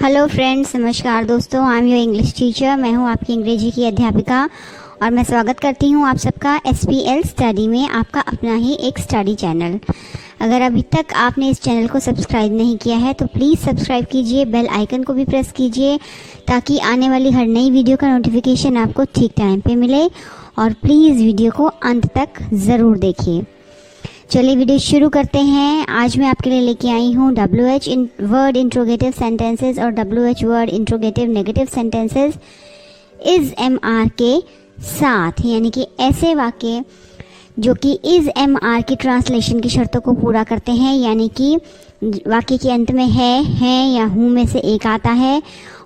Hello friends, नमस्कार दोस्तों। I am your English teacher. मैं हूं आपकी अंग्रेजी की अध्यापिका और मैं स्वागत करती हूं आप सबका SPL स्टडी में, आपका अपना ही एक स्टडी चैनल। अगर अभी तक आपने इस चैनल को सब्सक्राइब नहीं किया है तो प्लीज़ सब्सक्राइब कीजिए, बेल आइकन को भी प्रेस कीजिए ताकि आने वाली हर नई वीडियो का नोटिफिकेशन आपको ठीक टाइम पे मिले। और प्लीज़ वीडियो को अंत तक ज़रूर देखिए। चलिए वीडियो शुरू करते हैं। आज मैं आपके लिए लेके आई हूँ WH वर्ड इंट्रोगेटिव सेंटेंसेस और WH word interrogative negative sentences is MR के साथ, यानी कि ऐसे वाक्य जो कि इज MR की ट्रांसलेशन की शर्तों को पूरा करते हैं, यानी कि वाक्य के अंत में है या हूँ में से एक आता है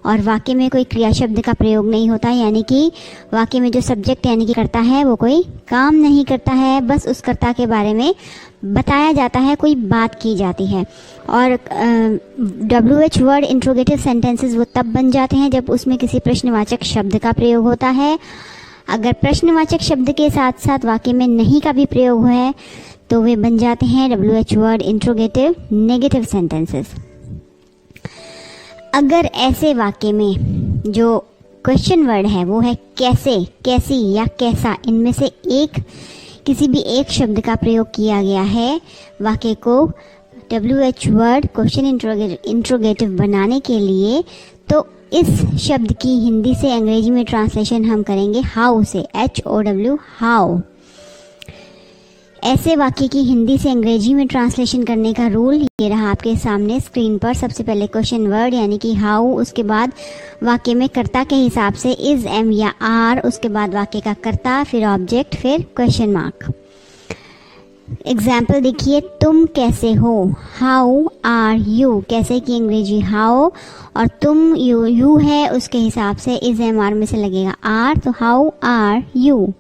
और वाक्य में कोई क्रिया शब्द का प्रयोग नहीं होता, यानी कि वाक्य में जो सब्जेक्ट यानी कि कर्ता है वो कोई काम नहीं करता है, बस उस कर्ता के बारे में बताया जाता है, कोई बात की जाती है। और WH वर्ड इंट्रोगेटिव सेंटेंसेस वो तब बन जाते हैं जब उसमें किसी प्रश्नवाचक शब्द का प्रयोग होता है। अगर प्रश्नवाचक शब्द के साथ साथ वाक्य में नहीं का भी प्रयोग है तो वे बन जाते हैं WH word interrogative negative sentences. अगर ऐसे वाक्य में जो क्वेश्चन वर्ड है वो है कैसे, कैसी या कैसा, इनमें से किसी भी एक शब्द का प्रयोग किया गया है, वाक्य को WH वर्ड क्वेश्चन इंट्रोगेटिव बनाने के लिए, तो इस शब्द की हिंदी से अंग्रेजी में ट्रांसलेशन हम करेंगे हाउ से, HOW, हाउ। ऐसे वाक्य की हिंदी से अंग्रेजी में ट्रांसलेशन करने का रूल ये रहा आपके सामने स्क्रीन पर। सबसे पहले क्वेश्चन वर्ड यानी कि हाउ, उसके बाद वाक्य में कर्ता के हिसाब से इज, एम या आर, उसके बाद वाक्य का कर्ता, फिर ऑब्जेक्ट, फिर क्वेश्चन मार्क। एग्जाम्पल देखिए, तुम कैसे हो, हाउ आर यू, कैसे की अंग्रेजी हाउ, और तुम यू है उसके हिसाब से इज एम आर में से लगेगा आर, तो हाउ आर यू।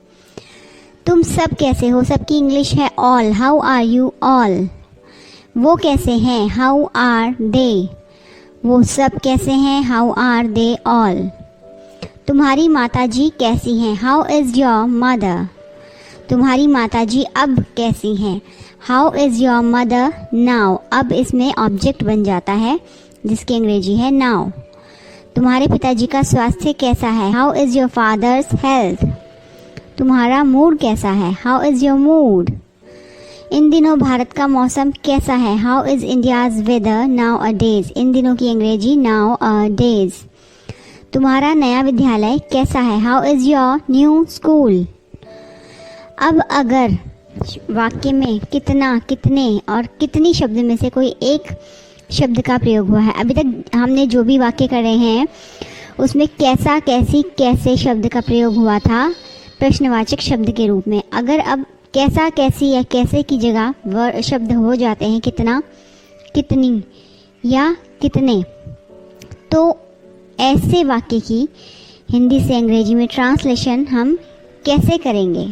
तुम सब कैसे हो, सबकी इंग्लिश है all, how are you all. वो कैसे हैं, हाउ आर दे, वो सब कैसे हैं, हाउ आर दे ऑल। तुम्हारी माताजी कैसी हैं, हाउ इज़ योर मदर। तुम्हारी माताजी अब कैसी हैं, how is your mother now. अब इसमें ऑब्जेक्ट बन जाता है जिसकी अंग्रेजी है नाउ। तुम्हारे पिताजी का स्वास्थ्य कैसा है, how is your father's health. तुम्हारा मूड कैसा है, हाउ इज़ योर मूड। इन दिनों भारत का मौसम कैसा है, how is India's weather nowadays. इन दिनों की अंग्रेजी नाउ अ डेज। तुम्हारा नया विद्यालय कैसा है, how is your new school. अब अगर वाक्य में कितना, कितने और कितनी शब्द में से कोई एक शब्द का प्रयोग हुआ है, अभी तक हमने जो भी वाक्य करे हैं उसमें कैसा, कैसी, कैसे शब्द का प्रयोग हुआ था प्रश्नवाचक शब्द के रूप में। अगर अब कैसा, कैसी या कैसे की जगह शब्द हो जाते हैं कितना, कितनी या कितने, तो ऐसे वाक्य की हिंदी से अंग्रेजी में ट्रांसलेशन हम कैसे करेंगे,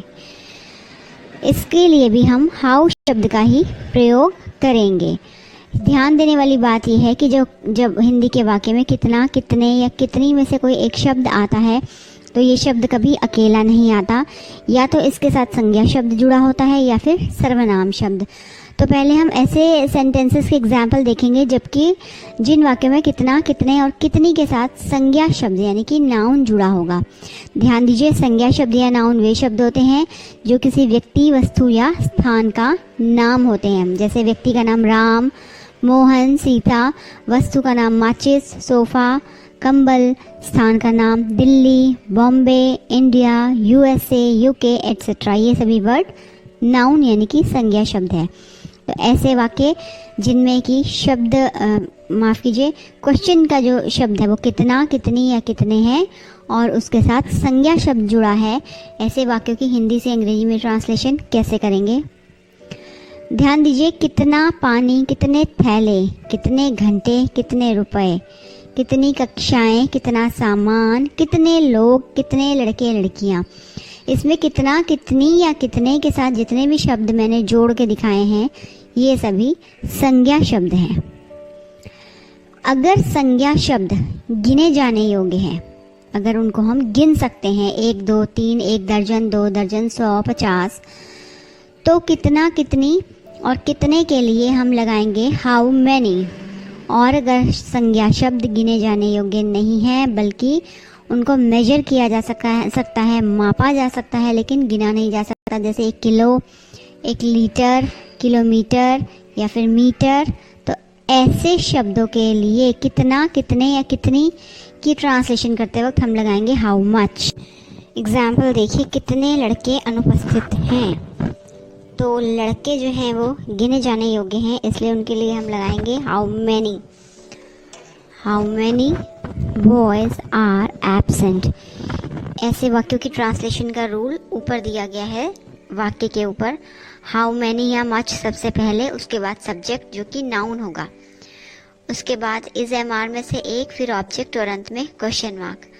इसके लिए भी हम हाउ शब्द का ही प्रयोग करेंगे। ध्यान देने वाली बात यह है कि जब हिंदी के वाक्य में कितना, कितने या कितनी में से कोई एक शब्द आता है तो ये शब्द कभी अकेला नहीं आता, या तो इसके साथ संज्ञा शब्द जुड़ा होता है या फिर सर्वनाम शब्द। तो पहले हम ऐसे सेंटेंसेस के एग्जाम्पल देखेंगे जबकि जिन वाक्यों में कितना, कितने और कितनी के साथ संज्ञा शब्द यानी कि नाउन जुड़ा होगा। ध्यान दीजिए, संज्ञा शब्द या नाउन वे शब्द होते हैं जो किसी व्यक्ति, वस्तु या स्थान का नाम होते हैं। जैसे व्यक्ति का नाम राम, मोहन, सीता, वस्तु का नाम माचिस, सोफा, कंबल, स्थान का नाम Delhi, Bombay, India, USA, UK etcetera. ये सभी वर्ड नाउन यानी कि संज्ञा शब्द है। तो ऐसे वाक्य जिनमें कि शब्द क्वेश्चन का जो शब्द है वो कितना, कितनी या कितने हैं और उसके साथ संज्ञा शब्द जुड़ा है, ऐसे वाक्यों की हिंदी से अंग्रेजी में ट्रांसलेशन कैसे करेंगे। ध्यान दीजिए, कितना पानी, कितने थैले, कितने घंटे, कितने रुपए, कितनी कक्षाएं, कितना सामान, कितने लोग, कितने लड़के लड़कियां। इसमें कितना, कितनी या कितने के साथ जितने भी शब्द मैंने जोड़ के दिखाए हैं ये सभी संज्ञा शब्द हैं। अगर संज्ञा शब्द गिने जाने योग्य हैं, अगर उनको हम गिन सकते हैं 1, 2, 3, 1 दर्जन, 2 दर्जन, 100, 50, तो कितना, कितनी और कितने के लिए हम लगाएंगे हाउ मैनी। और अगर संज्ञा शब्द गिने जाने योग्य नहीं है बल्कि उनको मेजर किया जा सकता है, मापा जा सकता है, लेकिन गिना नहीं जा सकता, जैसे 1 किलो, 1 लीटर, किलोमीटर या फिर मीटर, तो ऐसे शब्दों के लिए कितना, कितने या कितनी की ट्रांसलेशन करते वक्त हम लगाएंगे हाउ मच। एग्जाम्पल देखिए, कितने लड़के अनुपस्थित हैं, तो लड़के जो हैं वो गिने जाने योग्य हैं, इसलिए उनके लिए हम लगाएंगे how many. How many boys are absent. ऐसे वाक्यों की ट्रांसलेशन का रूल ऊपर दिया गया है वाक्य के ऊपर। हाउ मैनी या मच सबसे पहले, उसके बाद सब्जेक्ट जो कि नाउन होगा, उसके बाद इज एम आर में से एक, फिर ऑब्जेक्ट और अंत में क्वेश्चन मार्क।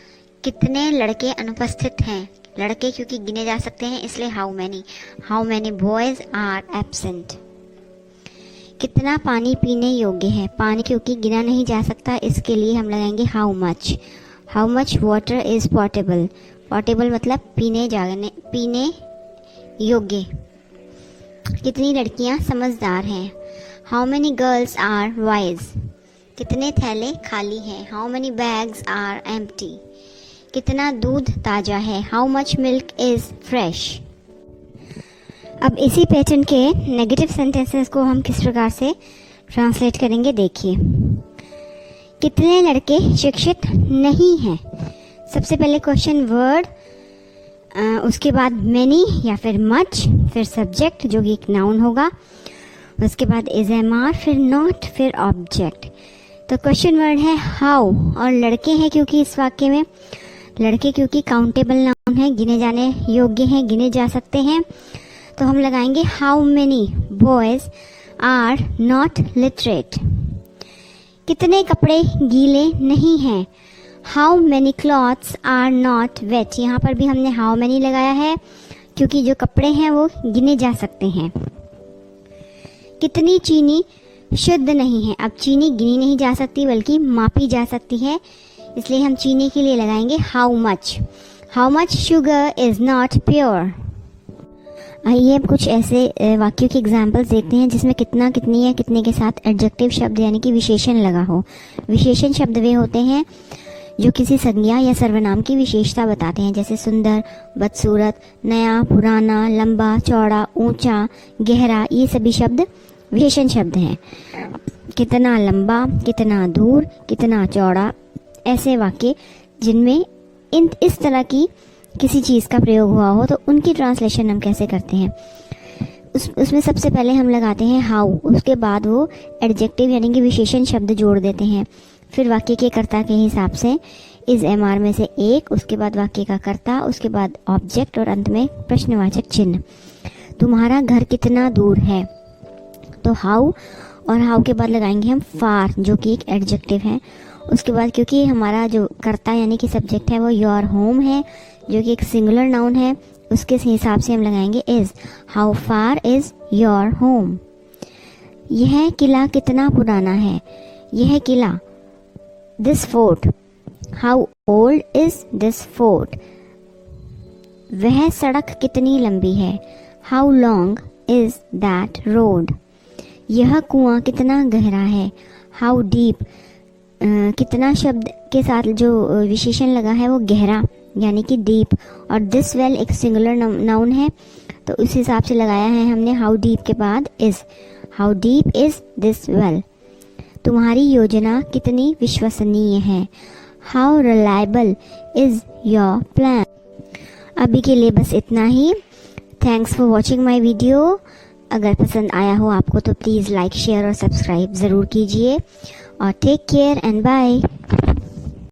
कितने लड़के अनुपस्थित हैं, लड़के क्योंकि गिने जा सकते हैं इसलिए how many boys are absent. कितना पानी पीने योग्य है, पानी क्योंकि गिना नहीं जा सकता इसके लिए हम लगाएंगे how much water is portable मतलब पीने योग्य। कितनी लड़कियां समझदार हैं, how many girls are wise. कितने थैले खाली हैं, how many bags are empty. कितना दूध ताज़ा है, how much milk is fresh. अब इसी पैटर्न के नेगेटिव सेंटेंसेस को हम किस प्रकार से ट्रांसलेट करेंगे, देखिए। कितने लड़के शिक्षित नहीं हैं, सबसे पहले क्वेश्चन वर्ड, उसके बाद मैनी या फिर मच, फिर सब्जेक्ट जो कि एक नाउन होगा, उसके बाद इज एम आर, फिर नॉट, फिर ऑब्जेक्ट। तो क्वेश्चन वर्ड है हाउ, और लड़के हैं क्योंकि इस वाक्य में लड़के क्योंकि काउंटेबल नाउन है, गिने जाने योग्य हैं, गिने जा सकते हैं, तो हम लगाएंगे how many boys are not literate. कितने कपड़े गीले नहीं हैं, how many clothes are not wet. यहाँ पर भी हमने हाउ मेनी लगाया है क्योंकि जो कपड़े हैं वो गिने जा सकते हैं। कितनी चीनी शुद्ध नहीं है, अब चीनी गिनी नहीं जा सकती बल्कि मापी जा सकती है, इसलिए हम चीनी के लिए लगाएंगे how much sugar is not pure. आइए अब कुछ ऐसे वाक्यों के एग्जाम्पल्स देखते हैं जिसमें कितना, कितनी या कितने के साथ एडजेक्टिव शब्द यानी कि विशेषण लगा हो। विशेषण शब्द वे होते हैं जो किसी संज्ञा या सर्वनाम की विशेषता बताते हैं, जैसे सुंदर, बदसूरत, नया, पुराना, लंबा, चौड़ा, ऊंचा, गहरा, ये सभी शब्द विशेषण शब्द हैं। कितना लंबा, कितना दूर, कितना चौड़ा, ऐसे वाक्य जिनमें इस तरह की किसी चीज़ का प्रयोग हुआ हो, तो उनकी ट्रांसलेशन हम कैसे करते हैं। उसमें सबसे पहले हम लगाते हैं हाउ, उसके बाद वो एडजेक्टिव यानी कि विशेषण शब्द जोड़ देते हैं, फिर वाक्य के कर्ता के हिसाब से इज एम आर में से एक, उसके बाद वाक्य का कर्ता, उसके बाद ऑब्जेक्ट और अंत में प्रश्नवाचक चिन्ह। तुम्हारा घर कितना दूर है, तो हाउ, और हाउ के बाद लगाएंगे हम फार जो कि एक एडजेक्टिव है। उसके बाद क्योंकि हमारा जो कर्ता यानी कि सब्जेक्ट है वो योर होम है जो कि एक सिंगुलर नाउन है, उसके हिसाब से हम लगाएंगे is. How far is your home. यह किला कितना पुराना है, यह किला, this fort, how old is this fort. वह सड़क कितनी लंबी है, how long is that road. यह कुआं कितना गहरा है, हाउ डीप। कितना शब्द के साथ जो विशेषण लगा है वो गहरा यानी कि डीप, और दिस वेल एक सिंगुलर नाउन है तो उस हिसाब से लगाया है हमने हाउ डीप के बाद is. How deep is this well. तुम्हारी योजना कितनी विश्वसनीय है, how reliable is your plan. अभी के लिए बस इतना ही। Thanks for watching my video. अगर पसंद आया हो आपको तो प्लीज़ लाइक, शेयर और सब्सक्राइब ज़रूर कीजिए, और टेक केयर एंड बाय।